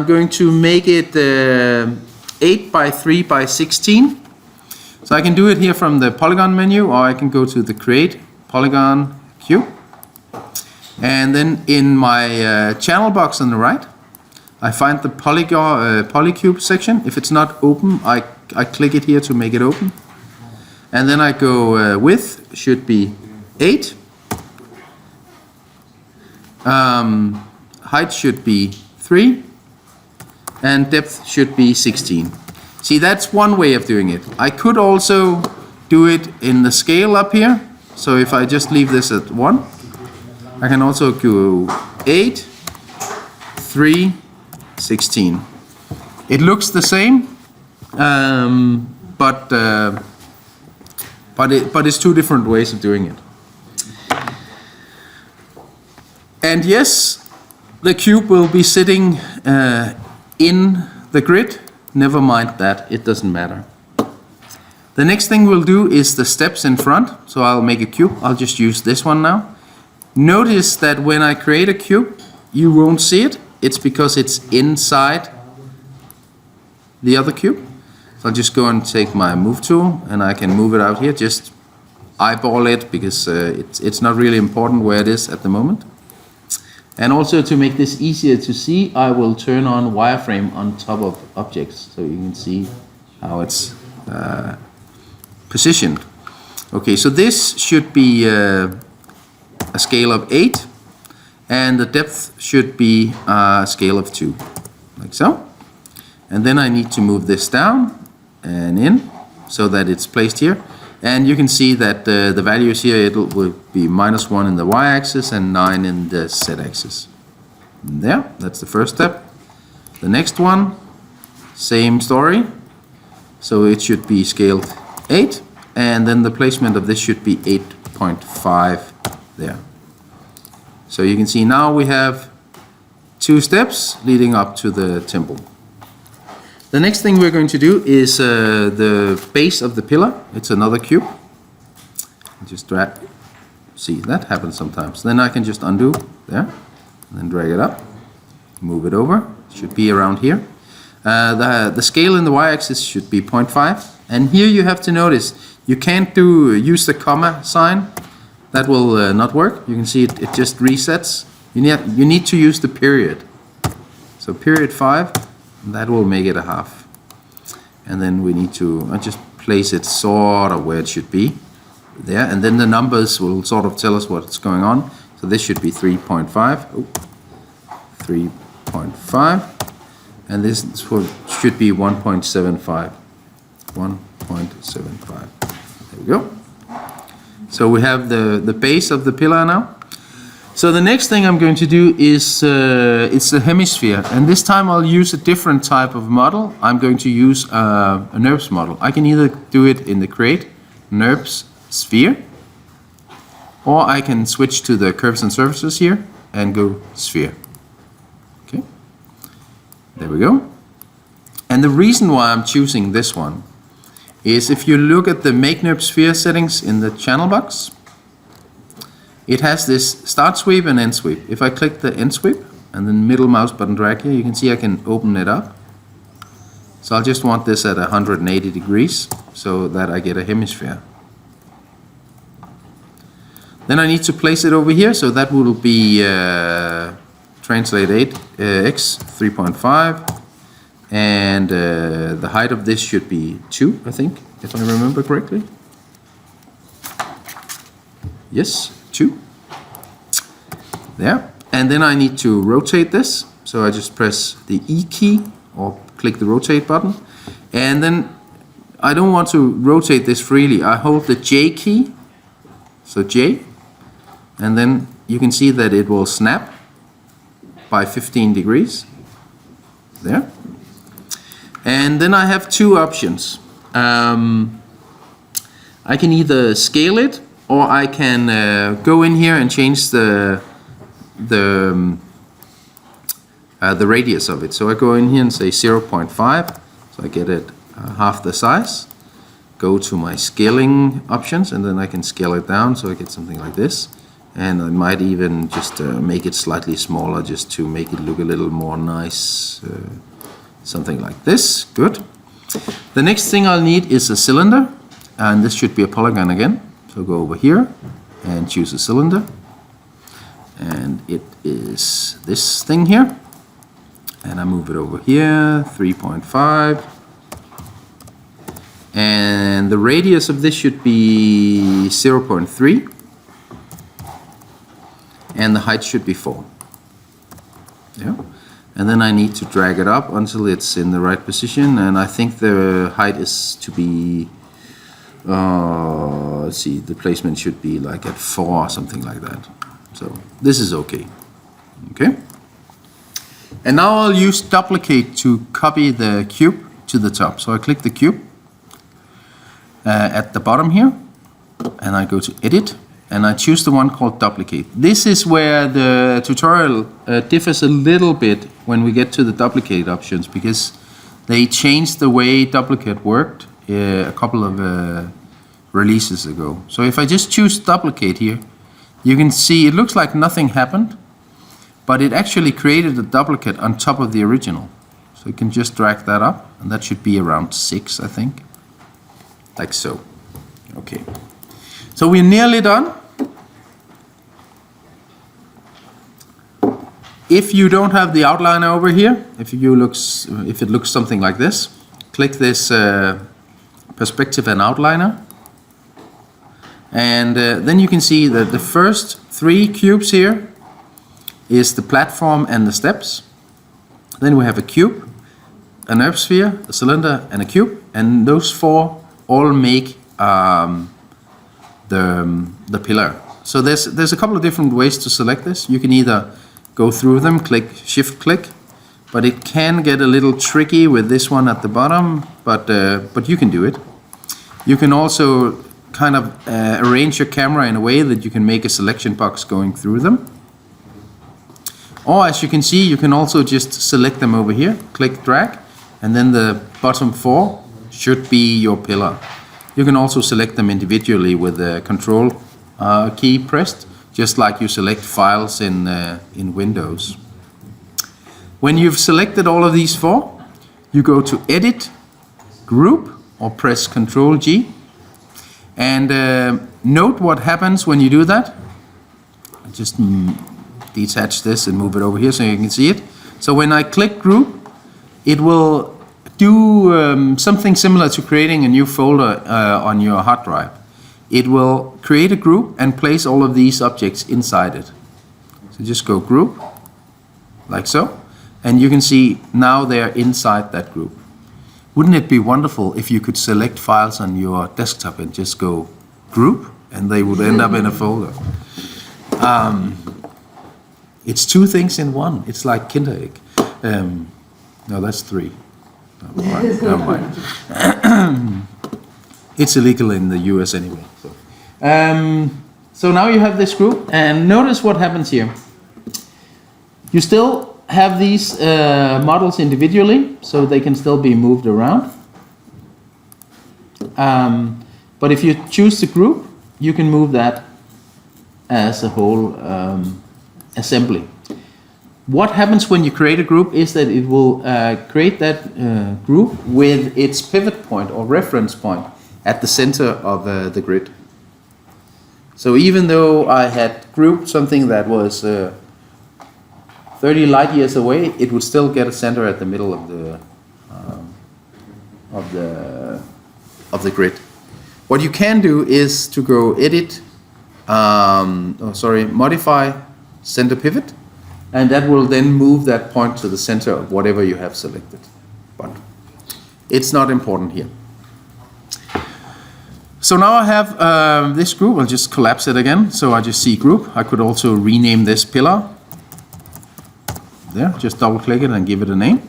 I'm going to make it 8 by 3 by 16. So I can do it here from the polygon menu, or I can go to the create polygon cube. And then in my channel box on the right, I find the polycube section. If it's not open, I click it here to make it open. And then I go width should be 8. Height should be 3. And depth should be 16. See, that's one way of doing it. I could also do it in the scale up here. So if I just leave this at 1, I can also go 8, 3, 16. It looks the same, but it's two different ways of doing it. And yes, the cube will be sitting in the grid. Never mind that, it doesn't matter. The next thing we'll do is the steps in front. So I'll make a cube. I'll just use this one now. Notice that when I create a cube, you won't see it. It's because it's inside the other cube. So I'll just go and take my move tool and I can move it out here. Just eyeball it because it's not really important where it is at the moment. And also to make this easier to see, I will turn on wireframe on top of objects so you can see how it's positioned. Okay, so this should be a scale of 8 and the depth should be a scale of 2, like so. And then I need to move this down and in so that it's placed here. And you can see that the values here, it will be -1 in the y-axis and 9 in the z-axis. There, that's the first step. The next one, same story. So it should be scaled 8, and then the placement of this should be 8.5 there. So you can see now we have 2 steps leading up to the temple. The next thing we're going to do is the base of the pillar. It's another cube. Just drag. See, that happens sometimes. Then I can just undo there, and then drag it up, move it over. It should be around here. The scale in the y-axis should be 0.5. And here you have to notice, you can't use the comma sign. That will not work. You can see it just resets. You need to use the period. So period 5. That will make it a half. And then we need to just place it sort of where it should be. There. And then the numbers will sort of tell us what's going on. So this should be 3.5. Oh, 3.5. And this should be 1.75. 1.75. There we go. So we have the base of the pillar now. So the next thing I'm going to do is it's the hemisphere, and this time I'll use a different type of model. I'm going to use a NURBS model. I can either do it in the create NURBS sphere, or I can switch to the curves and surfaces here and go sphere. Okay, there we go. And the reason why I'm choosing this one is if you look at the make NURBS sphere settings in the channel box, it has this start sweep and end sweep. If I click the end sweep and then middle mouse button drag here, you can see I can open it up. So I'll just want this at 180 degrees so that I get a hemisphere. Then I need to place it over here, so that will be translate 8 x 3.5, and the height of this should be 2, I think, if I remember correctly. Yes, 2. There. And then I need to rotate this. So I just press the E key or click the rotate button. And then I don't want to rotate this freely. I hold the J key. So J. And then you can see that it will snap by 15 degrees. There. And then I have 2 options. I can either scale it, or I can go in here and change the radius of it. So I go in here and say 0.5, so I get it half the size. Go to my scaling options, and then I can scale it down so I get something like this. And I might even just make it slightly smaller just to make it look a little more nice. Something like this. Good. The next thing I'll need is a cylinder, and this should be a polygon again. So go over here and choose a cylinder, and it is this thing here, and I move it over here, 3.5, and the radius of this should be 0.3, and the height should be 4. Yeah. And then I need to drag it up until it's in the right position, and I think the height is to be, let's see, the placement should be like at 4 or something like that. So this is okay. Okay. And now I'll use duplicate to copy the cube to the top. So I click the cube at the bottom here, and I go to edit, and I choose the one called duplicate. This is where the tutorial differs a little bit when we get to the duplicate options, because they changed the way duplicate worked a couple of releases ago. So if I just choose duplicate here, you can see it looks like nothing happened, but it actually created a duplicate on top of the original. So you can just drag that up, and that should be around 6, I think. Like so. Okay. So we're nearly done. If you don't have the outliner over here, if it looks something like this, click this perspective and outliner, and then you can see that the first 3 cubes here is the platform and the steps. Then we have a cube, an earth sphere, a cylinder, and a cube, and those 4 all make the pillar. So there's a couple of different ways to select this. You can either go through them, shift click, but it can get a little tricky with this one at the bottom, but you can do it. You can also kind of arrange your camera in a way that you can make a selection box going through them. Or as you can see, you can also just select them over here, click drag, and then the bottom 4 should be your pillar. You can also select them individually with the control key pressed, just like you select files in Windows. When you've selected all of these 4, you go to Edit, Group, or press Ctrl G. And note what happens when you do that. Just detach this and move it over here so you can see it. So when I click Group, it will do something similar to creating a new folder on your hard drive. It will create a group and place all of these objects inside it. So just go Group, like so, and you can see now they're inside that group. Wouldn't it be wonderful if you could select files on your desktop and just go Group, and they would end up in a folder? It's 2 things in one. It's like Kinder Egg. No, that's 3. Never mind. It's illegal in the US anyway. So now you have this group, and notice what happens here. You still have these models individually, so they can still be moved around. But if you choose the group, you can move that as a whole assembly. What happens when you create a group is that it will create that group with its pivot point or reference point at the center of the grid. So even though I had grouped something that was 30 light years away, it would still get a center at the middle of the grid. What you can do is to go Edit, Modify Center Pivot, and that will then move that point to the center of whatever you have selected. But it's not important here. So now I have this group. I'll just collapse it again. So I just see group. I could also rename this pillar. There, just double click it and give it a name.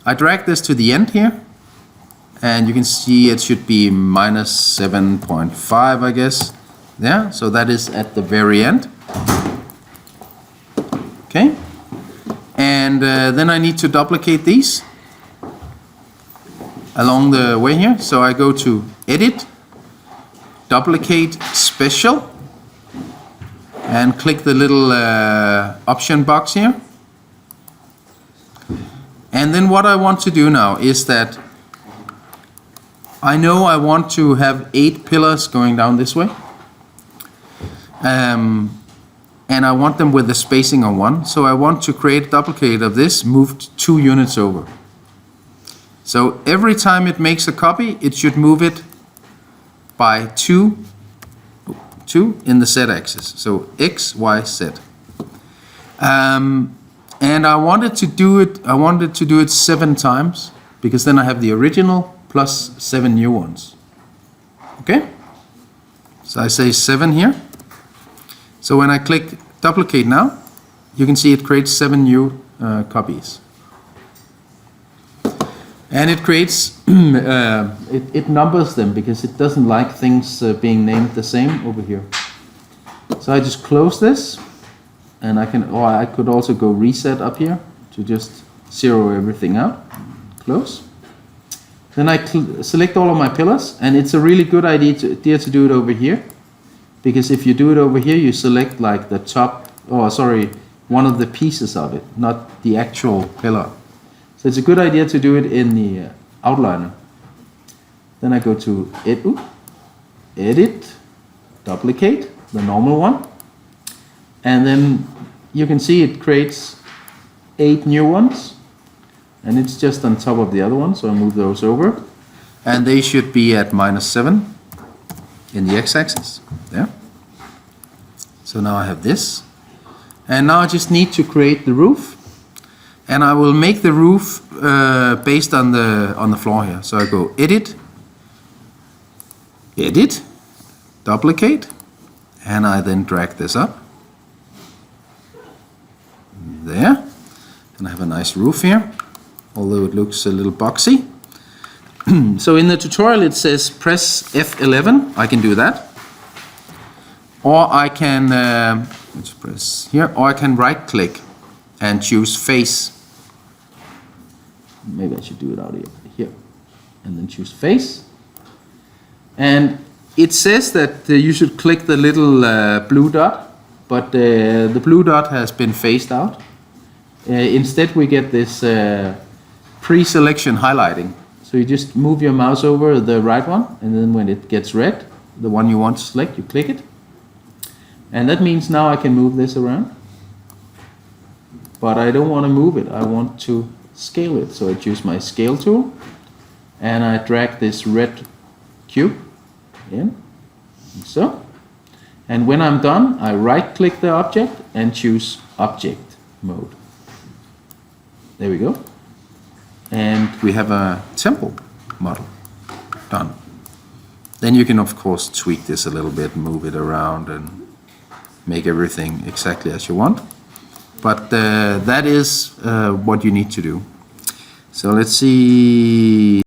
I drag this to the end here, and you can see it should be minus 7.5, I guess. Yeah, so that is at the very end. Okay, and then I need to duplicate these along the way here. So I go to Edit, Duplicate Special, and click the little option box here. And then what I want to do now is that I know I want to have 8 pillars going down this way. And I want them with the spacing on 1. So I want to create a duplicate of this moved 2 units over. So every time it makes a copy, it should move it by 2 in the z-axis. So x, y, z. And I wanted to do it 7 times, because then I have the original plus 7 new ones. Okay? So I say 7 here. So when I click duplicate now, you can see it creates 7 new copies. And it creates, it numbers them because it doesn't like things being named the same over here. So I just close this, and I could also go reset up here to just zero everything out. Close. Then I select all of my pillars, and it's a really good idea to do it over here, because if you do it over here, you select like the top, one of the pieces of it, not the actual pillar. So it's a good idea to do it in the outliner. Then I go to edit, duplicate, the normal one. And then you can see it creates 8 new ones. And it's just on top of the other one, so I move those over. And they should be at -7 in the x-axis, there. So now I have this. And now I just need to create the roof. And I will make the roof based on the floor here. So I go edit, duplicate, and I then drag this up. There. And I have a nice roof here, although it looks a little boxy. So in the tutorial it says press F11. I can do that. Or I can, let's press here, or I can right click and choose face. Maybe I should do it out here. And then choose face. And it says that you should click the little blue dot, but the blue dot has been phased out. Instead we get this pre-selection highlighting. So you just move your mouse over the right one, and then when it gets red, the one you want to select, you click it. And that means now I can move this around. But I don't want to move it, I want to scale it. So I choose my scale tool, and I drag this red cube in, like so. And when I'm done, I right click the object and choose object mode. There we go. And we have a temple model done. Then you can of course tweak this a little bit, move it around and make everything exactly as you want. But that is what you need to do. So let's see.